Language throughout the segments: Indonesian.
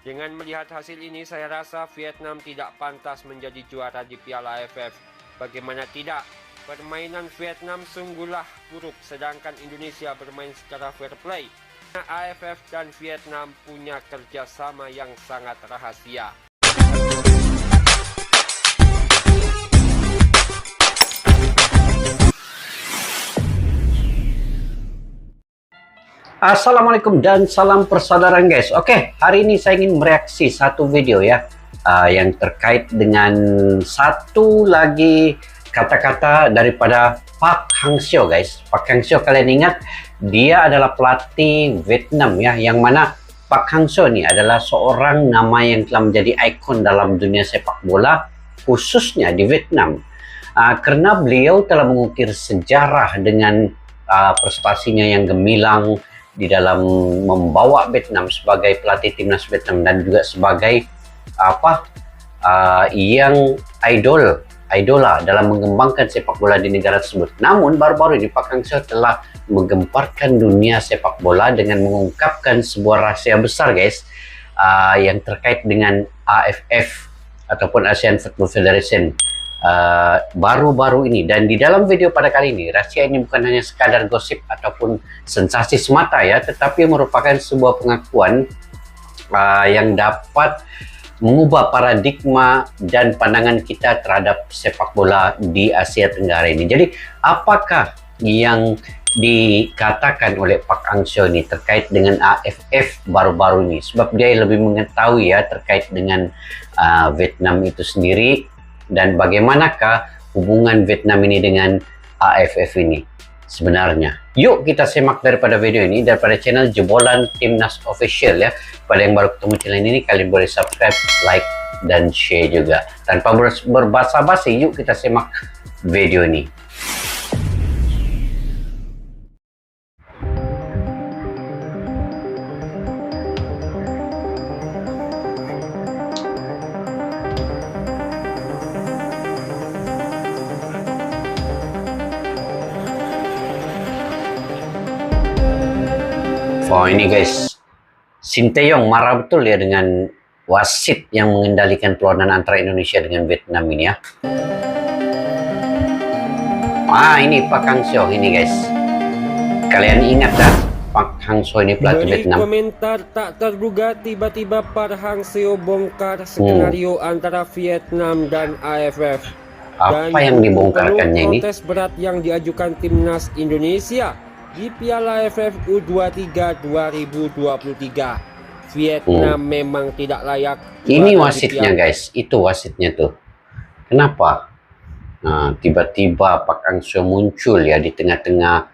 Dengan melihat hasil ini, saya rasa Vietnam tidak pantas menjadi juara di Piala AFF. Bagaimana tidak, permainan Vietnam sungguhlah buruk, sedangkan Indonesia bermain secara fair play. AFF dan Vietnam punya kerjasama yang sangat rahasia. Assalamualaikum dan salam persaudaraan guys. Oke, hari ini saya ingin mereaksi satu video ya yang terkait dengan satu lagi kata-kata daripada Park Hang-seo guys. Park Hang-seo, kalian ingat dia adalah pelatih Vietnam ya, yang mana Park Hang-seo ini adalah seorang nama yang telah menjadi ikon dalam dunia sepak bola khususnya di Vietnam, karena beliau telah mengukir sejarah dengan prestasinya yang gemilang di dalam membawa Vietnam sebagai pelatih timnas Vietnam dan juga sebagai yang idola dalam mengembangkan sepak bola di negara tersebut. Namun baru-baru ini Park Hang-seo telah menggemparkan dunia sepak bola dengan mengungkapkan sebuah rahasia besar guys, yang terkait dengan AFF ataupun Asian Football Federation baru-baru ini. Dan di dalam video pada kali ini, rahasia ini bukan hanya sekadar gosip ataupun sensasi semata ya, tetapi merupakan sebuah pengakuan yang dapat mengubah paradigma dan pandangan kita terhadap sepak bola di Asia Tenggara ini. Jadi apakah yang dikatakan oleh Park Hang-seo ini terkait dengan AFF baru-baru ini? Sebab dia lebih mengetahui ya terkait dengan Vietnam itu sendiri, dan bagaimanakah hubungan Vietnam ini dengan AFF ini sebenarnya. Yuk kita simak daripada video ini daripada channel Jebolan Timnas Official ya. Pada yang baru ketemu channel ini, kalian boleh subscribe, like, dan share juga. Tanpa berbasa-basi, yuk kita simak video ini. Oh ini guys, Sinteyong marah betul ya dengan wasit yang mengendalikan perlawanan antara Indonesia dengan Vietnam ini ya. Ini Park Hang-seo ini guys. Kalian ingat dah Park Hang-seo ini pelatih Vietnam. Komentar tak terduga, tiba-tiba Park Hang-seo bongkar skenario antara Vietnam dan AFF. Apa yang dibongkarkannya ini? Protes berat yang diajukan timnas Indonesia di Piala AFF U23 2023. Vietnam memang tidak layak. Ini wasitnya guys, itu wasitnya tuh. Kenapa? Tiba-tiba Park Hang-seo muncul ya di tengah-tengah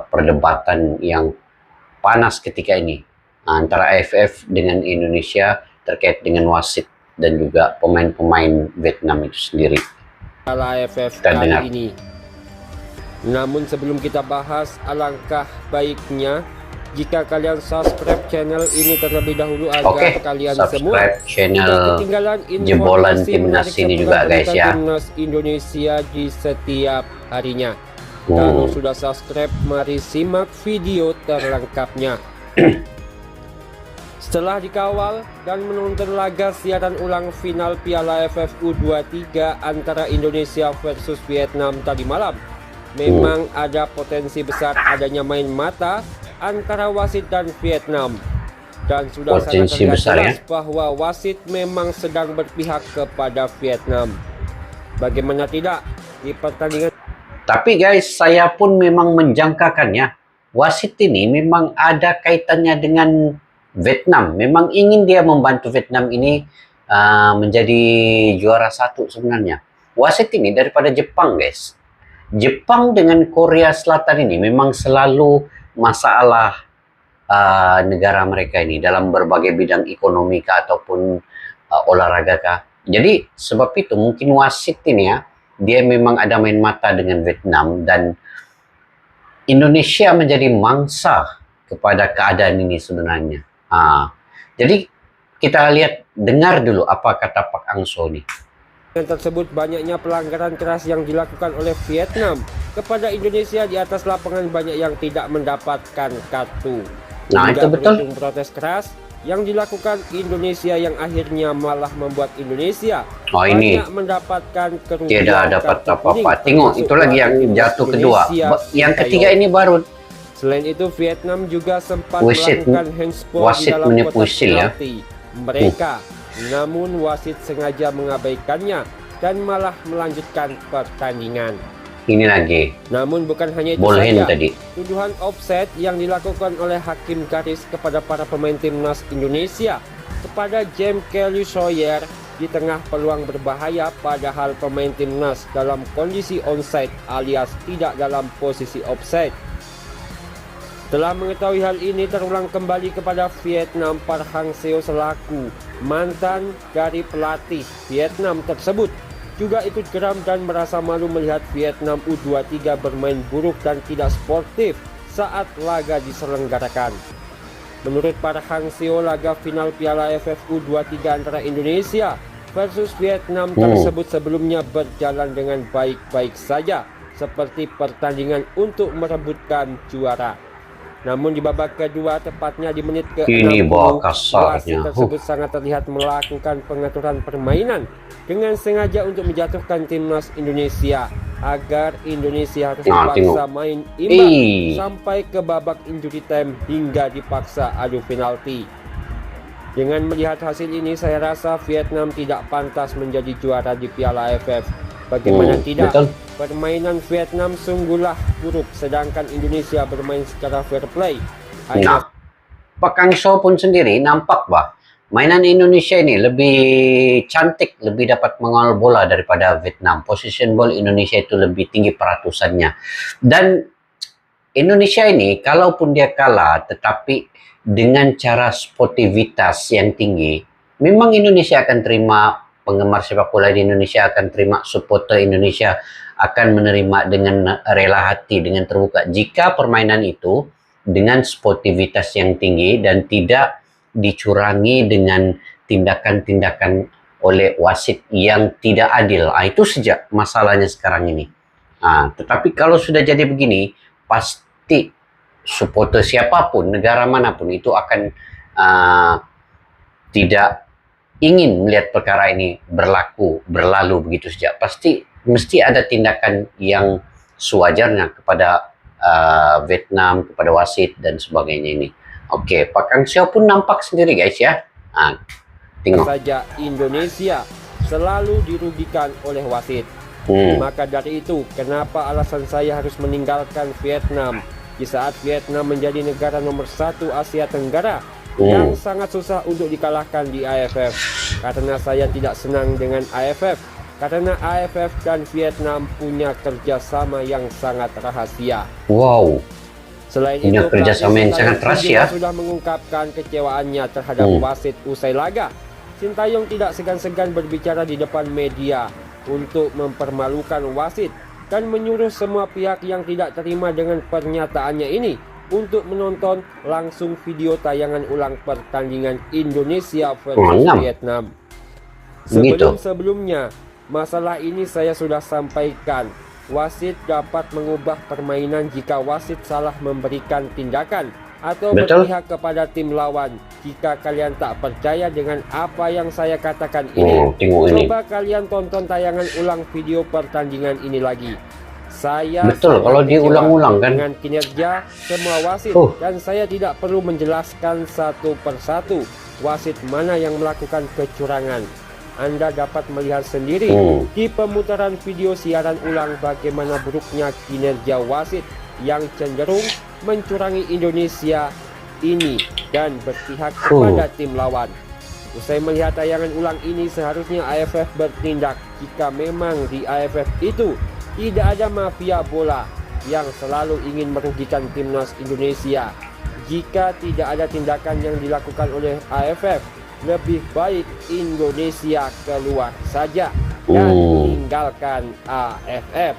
perdebatan yang panas ketika ini antara AFF dengan Indonesia terkait dengan wasit dan juga pemain-pemain Vietnam itu sendiri. Piala AFF kali ini. Namun sebelum kita bahas, alangkah baiknya jika kalian subscribe channel ini terlebih dahulu agar kalian semua channel ketinggalan Jebolan Timnas ini juga guys ya. Timnas Indonesia di setiap harinya. Kalau sudah subscribe, mari simak video terlengkapnya. Setelah dikawal dan menonton laga siaran ulang final Piala AFF U23 antara Indonesia versus Vietnam tadi malam, memang ada potensi besar adanya main mata antara wasit dan Vietnam, dan sudah sangat jelas bahwa wasit memang sedang berpihak kepada Vietnam. Bagaimana tidak di pertandingan. Tapi guys, saya pun memang menjangkakannya wasit ini memang ada kaitannya dengan Vietnam. Memang ingin dia membantu Vietnam ini menjadi juara satu sebenarnya. Wasit ini daripada Jepang guys. Jepang dengan Korea Selatan ini memang selalu masalah negara mereka ini dalam berbagai bidang ekonomi ataupun olahraga. Jadi sebab itu mungkin wasit ini ya, dia memang ada main mata dengan Vietnam, dan Indonesia menjadi mangsa kepada keadaan ini sebenarnya. Jadi kita dengar dulu apa kata Park Hang-seo ini. Tersebut banyaknya pelanggaran keras yang dilakukan oleh Vietnam kepada Indonesia di atas lapangan, banyak yang tidak mendapatkan kartu. Nah, itu betul. Protes keras yang dilakukan Indonesia yang akhirnya malah membuat Indonesia ini banyak mendapatkan kerugian. tidak dapat kartu kuning, apa-apa. Tengok, itu lagi yang timnas jatuh kedua. Indonesia, Yang ketiga Sintayong. ini baru Selain itu, Vietnam juga sempat Wasit- melakukan handsball di wasit dalam menipu kotak sil ya. penalti mereka. Namun wasit sengaja mengabaikannya dan malah melanjutkan pertandingan. ini lagi Namun bukan hanya itu bolehin saja, tadi. tuduhan offside yang dilakukan oleh hakim garis kepada para pemain timnas Indonesia kepada James Kelly Sawyer di tengah peluang berbahaya, padahal pemain timnas dalam kondisi onside alias tidak dalam posisi offside. Setelah mengetahui hal ini terulang kembali kepada Vietnam, Park Hang-seo selaku mantan dari pelatih Vietnam tersebut juga ikut geram dan merasa malu melihat Vietnam U23 bermain buruk dan tidak sportif saat laga diselenggarakan. Menurut Park Hang-seo, laga final Piala AFF U23 antara Indonesia versus Vietnam tersebut sebelumnya berjalan dengan baik-baik saja, seperti pertandingan untuk merebutkan juara. Namun di babak kedua, tepatnya di menit Ini ke-60, bawa kasarnya. wasit tersebut sangat terlihat melakukan pengaturan permainan dengan sengaja untuk menjatuhkan timnas Indonesia agar Indonesia harus dipaksa main imbang sampai ke babak injury time hingga dipaksa adu penalti. Dengan melihat hasil ini, saya rasa Vietnam tidak pantas menjadi juara di Piala AFF. Bagaimana tidak? Betul. Permainan Vietnam sungguhlah buruk, sedangkan Indonesia bermain secara fair play. Nah, Pak Hang-seo pun sendiri nampak bah, mainan Indonesia ini lebih cantik, lebih dapat mengawal bola daripada Vietnam. Position ball Indonesia itu lebih tinggi peratusannya. Dan Indonesia ini, kalaupun dia kalah, tetapi dengan cara sportivitas yang tinggi, memang Indonesia akan terima, penggemar sepak bola di Indonesia akan terima, supporter Indonesia akan menerima dengan rela hati, dengan terbuka. Jika permainan itu dengan sportivitas yang tinggi dan tidak dicurangi dengan tindakan-tindakan oleh wasit yang tidak adil. Itu sejak masalahnya sekarang ini. Tetapi kalau sudah jadi begini, pasti supporter siapapun, negara manapun itu akan tidak ingin melihat perkara ini berlalu begitu saja. Mesti ada tindakan yang sewajarnya kepada Vietnam, kepada wasit dan sebagainya ini. Oke, Pak Hang-seo pun nampak sendiri guys ya. Tengok saja Indonesia selalu dirugikan oleh wasit. Maka dari itu, kenapa alasan saya harus meninggalkan Vietnam di saat Vietnam menjadi negara nomor 1 Asia Tenggara yang sangat susah untuk dikalahkan di AFF. Karena saya tidak senang dengan AFF, karena AFF dan Vietnam punya kerjasama yang sangat rahasia. Wow. Selain punya itu, kerjasama yang sangat rahasia. sudah mengungkapkan kecewaannya terhadap wasit usai laga. Sintayong tidak segan-segan berbicara di depan media untuk mempermalukan wasit dan menyuruh semua pihak yang tidak terima dengan pernyataannya ini untuk menonton langsung video tayangan ulang pertandingan Indonesia versus Vietnam. Sebelumnya, masalah ini saya sudah sampaikan. Wasit dapat mengubah permainan jika wasit salah memberikan tindakan atau berpihak kepada tim lawan. Jika kalian tak percaya dengan apa yang saya katakan ini, coba kalian tonton tayangan ulang video pertandingan ini lagi. Saya kalau diulang-ulang kan dengan kinerja semua wasit dan saya tidak perlu menjelaskan satu persatu wasit mana yang melakukan kecurangan. Anda dapat melihat sendiri di pemutaran video siaran ulang bagaimana buruknya kinerja wasit yang cenderung mencurangi Indonesia ini dan berpihak kepada tim lawan. Usai melihat tayangan ulang ini, seharusnya AFF bertindak jika memang di AFF itu tidak ada mafia bola yang selalu ingin merugikan timnas Indonesia. Jika tidak ada tindakan yang dilakukan oleh AFF, lebih baik Indonesia keluar saja dan tinggalkan AFF.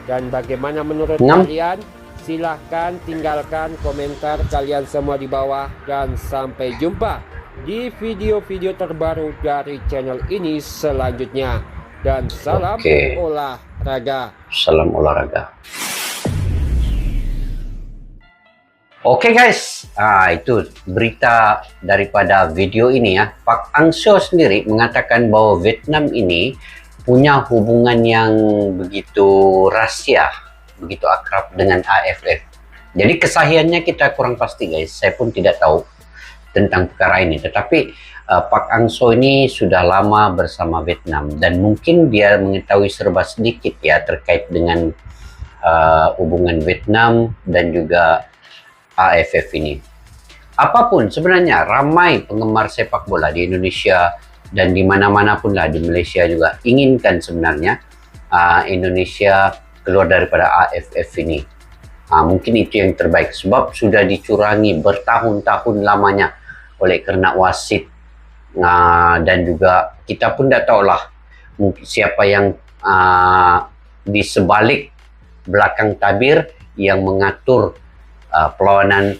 Dan bagaimana menurut kalian? Silahkan tinggalkan komentar kalian semua di bawah. Dan sampai jumpa di video-video terbaru dari channel ini selanjutnya. Dan salam olahraga. Salam olahraga. Oke guys, itu berita daripada video ini ya. Pak Hang-seo sendiri mengatakan bahwa Vietnam ini punya hubungan yang begitu rahasia, begitu akrab dengan AFF. Jadi kesahihannya kita kurang pasti guys, saya pun tidak tahu tentang perkara ini. Tetapi Pak Hang-seo ini sudah lama bersama Vietnam dan mungkin dia mengetahui serba sedikit ya terkait dengan hubungan Vietnam dan juga AFF ini. Apapun sebenarnya ramai penggemar sepak bola di Indonesia dan di mana-mana pun lah, di Malaysia juga inginkan sebenarnya Indonesia keluar daripada AFF ini. Mungkin itu yang terbaik sebab sudah dicurangi bertahun-tahun lamanya oleh kerana wasit, dan juga kita pun tidak tahulah mungkin siapa yang di sebalik belakang tabir yang mengatur perlawanan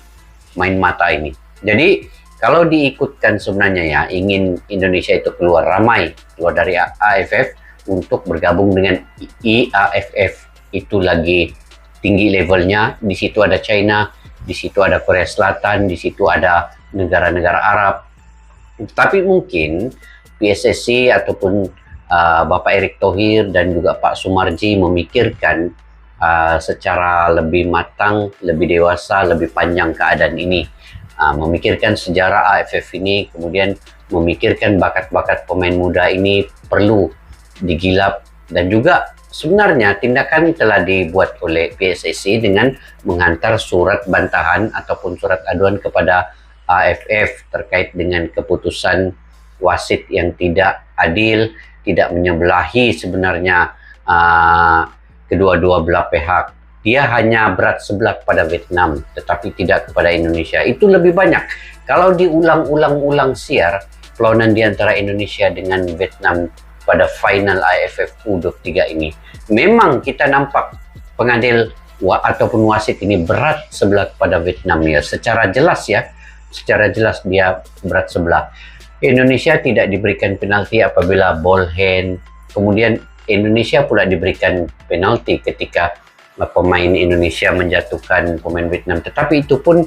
main mata ini. Jadi kalau diikutkan sebenarnya ya, ingin Indonesia itu keluar ramai, keluar dari AFF untuk bergabung dengan IAFF. Itu lagi tinggi levelnya. Di situ ada China, di situ ada Korea Selatan, di situ ada negara-negara Arab. Tapi mungkin PSSI ataupun Bapak Erick Thohir dan juga Pak Sumarji memikirkan secara lebih matang, lebih dewasa, lebih panjang keadaan ini. Memikirkan sejarah AFF ini, kemudian memikirkan bakat-bakat pemain muda ini perlu digilap. Dan juga sebenarnya tindakan telah dibuat oleh PSSI dengan menghantar surat bantahan ataupun surat aduan kepada AFF terkait dengan keputusan wasit yang tidak adil, tidak menyebelahi sebenarnya kedua-dua belah pihak. Dia hanya berat sebelah kepada Vietnam, tetapi tidak kepada Indonesia. Itu lebih banyak. Kalau diulang-ulang siar perlawanan di antara Indonesia dengan Vietnam pada final AFF U23 ini, memang kita nampak pengadil ataupun wasit ini berat sebelah kepada Vietnam ya. Secara jelas dia berat sebelah. Indonesia tidak diberikan penalti apabila ball hand. Kemudian Indonesia pula diberikan penalti ketika pemain Indonesia menjatuhkan pemain Vietnam. Tetapi itu pun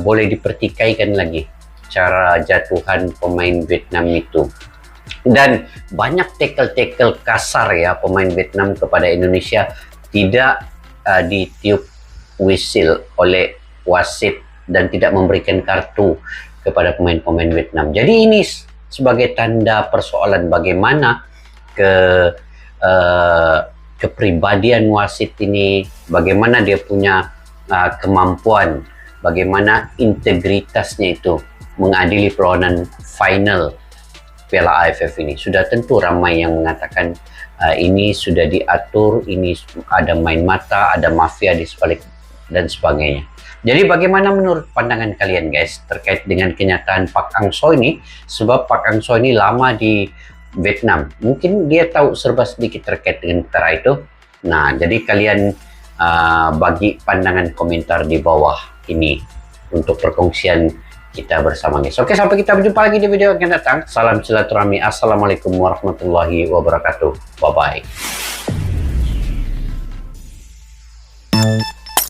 boleh dipertikaikan lagi cara jatuhan pemain Vietnam itu. Dan banyak tackle-tackle kasar ya pemain Vietnam kepada Indonesia tidak ditiup whistle oleh wasit dan tidak memberikan kartu kepada pemain-pemain Vietnam. Jadi ini sebagai tanda persoalan bagaimana kepribadian wasit ini, bagaimana dia punya kemampuan, bagaimana integritasnya itu mengadili perlawanan final Piala AFF ini. Sudah tentu ramai yang mengatakan ini sudah diatur, ini ada main mata, ada mafia di sebalik dan sebagainya. Jadi bagaimana menurut pandangan kalian guys terkait dengan kenyataan Pak Hang-seo ini? Sebab Pak Hang-seo ini lama di Vietnam, mungkin dia tahu serba sedikit terkait dengan perkara itu. Nah, jadi kalian bagi pandangan komentar di bawah ini untuk perkongsian kita bersama guys. Oke, sampai kita berjumpa lagi di video yang akan datang. Salam silaturahmi. Assalamualaikum warahmatullahi wabarakatuh. Bye bye.